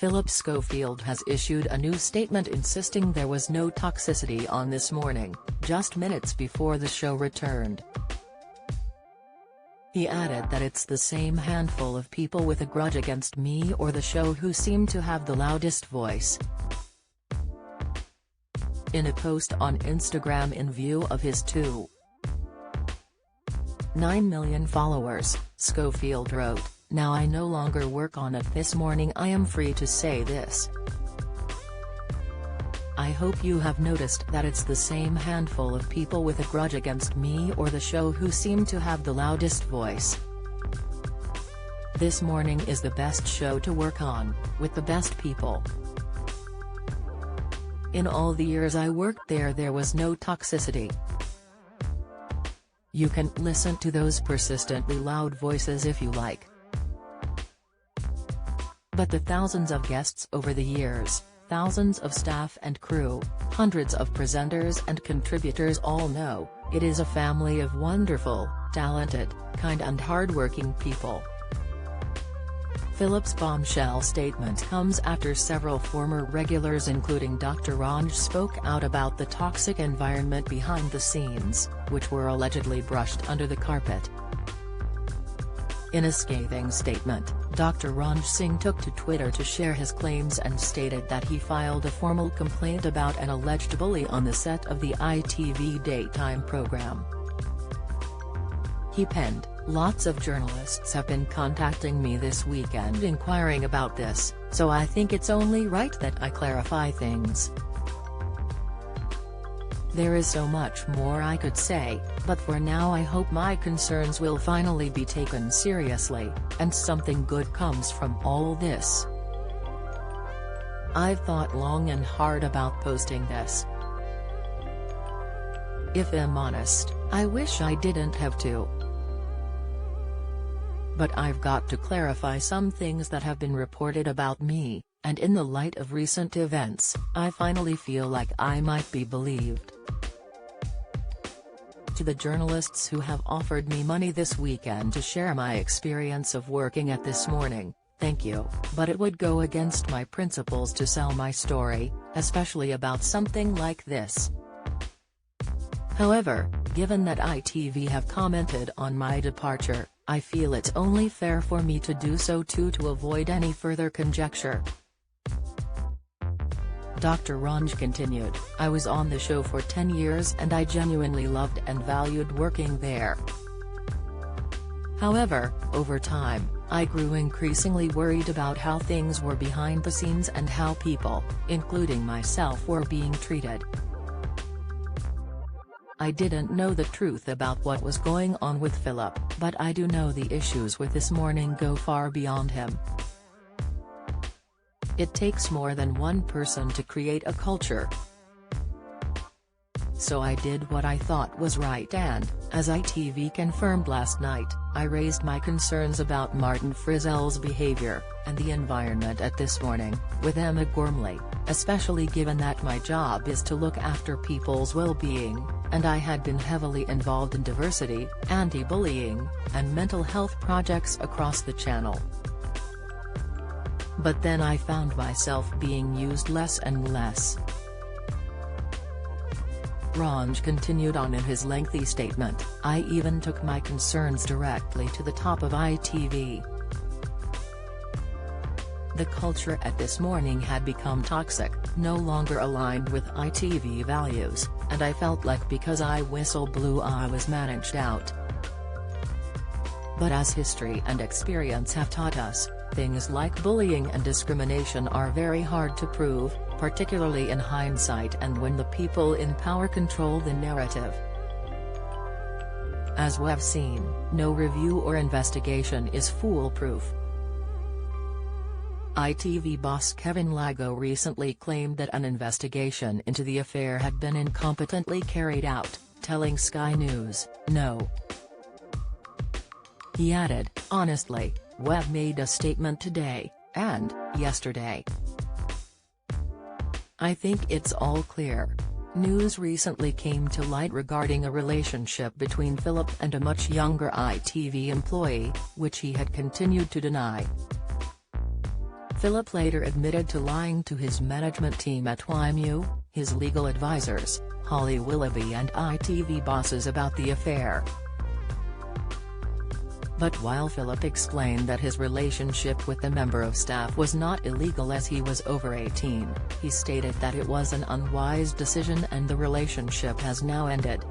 Phillip Schofield has issued a new statement insisting there was no toxicity on This Morning, just minutes before the show returned. He added that it's the same handful of people with a grudge against me or the show who seem to have the loudest voice. In a post on Instagram in view of his 2.9 million followers, Schofield wrote, "Now I no longer work on it this morning. I am free to say this. I hope you have noticed that it's the same handful of people with a grudge against me or the show who seem to have the loudest voice. This Morning is the best show to work on, with the best people. In all the years I worked there was no toxicity. You can listen to those persistently loud voices if you like. But the thousands of guests over the years, thousands of staff and crew, hundreds of presenters and contributors all know, it is a family of wonderful, talented, kind and hardworking people." Phillip's bombshell statement comes after several former regulars including Dr. Ranj spoke out about the toxic environment behind the scenes, which were allegedly brushed under the carpet. In a scathing statement, Dr. Ranj Singh took to Twitter to share his claims and stated that he filed a formal complaint about an alleged bully on the set of the ITV daytime program. He penned, "Lots of journalists have been contacting me this weekend inquiring about this, so I think it's only right that I clarify things. There is so much more I could say, but for now I hope my concerns will finally be taken seriously, and something good comes from all this. I've thought long and hard about posting this. If I'm honest, I wish I didn't have to. But I've got to clarify some things that have been reported about me, and in the light of recent events, I finally feel like I might be believed. To the journalists who have offered me money this weekend to share my experience of working at This Morning, thank you, but it would go against my principles to sell my story, especially about something like this. However, given that ITV have commented on my departure, I feel it's only fair for me to do so too to avoid any further conjecture." Dr. Ranj continued, "I was on the show for 10 years and I genuinely loved and valued working there. However, over time, I grew increasingly worried about how things were behind the scenes and how people, including myself, were being treated. I didn't know the truth about what was going on with Phillip, but I do know the issues with This Morning go far beyond him. It takes more than one person to create a culture. So I did what I thought was right and, as ITV confirmed last night, I raised my concerns about Martin Frizzell's behavior, and the environment at This Morning, with Emma Gormley, especially given that my job is to look after people's well-being, and I had been heavily involved in diversity, anti-bullying, and mental health projects across the channel. But then I found myself being used less and less." Ranj continued on in his lengthy statement, "I even took my concerns directly to the top of ITV. The culture at This Morning had become toxic, no longer aligned with ITV values, and I felt like because I whistle blew I was managed out. But as history and experience have taught us, things like bullying and discrimination are very hard to prove, particularly in hindsight and when the people in power control the narrative. As we've seen, no review or investigation is foolproof." ITV boss Kevin Lago recently claimed that an investigation into the affair had been incompetently carried out, telling Sky News, "No." He added, "Honestly, we've made a statement today, and, yesterday. I think it's all clear." News recently came to light regarding a relationship between Phillip and a much younger ITV employee, which he had continued to deny. Phillip later admitted to lying to his management team at YMU, his legal advisors, Holly Willoughby and ITV bosses about the affair. But while Phillip explained that his relationship with the member of staff was not illegal as he was over 18, he stated that it was an unwise decision and the relationship has now ended.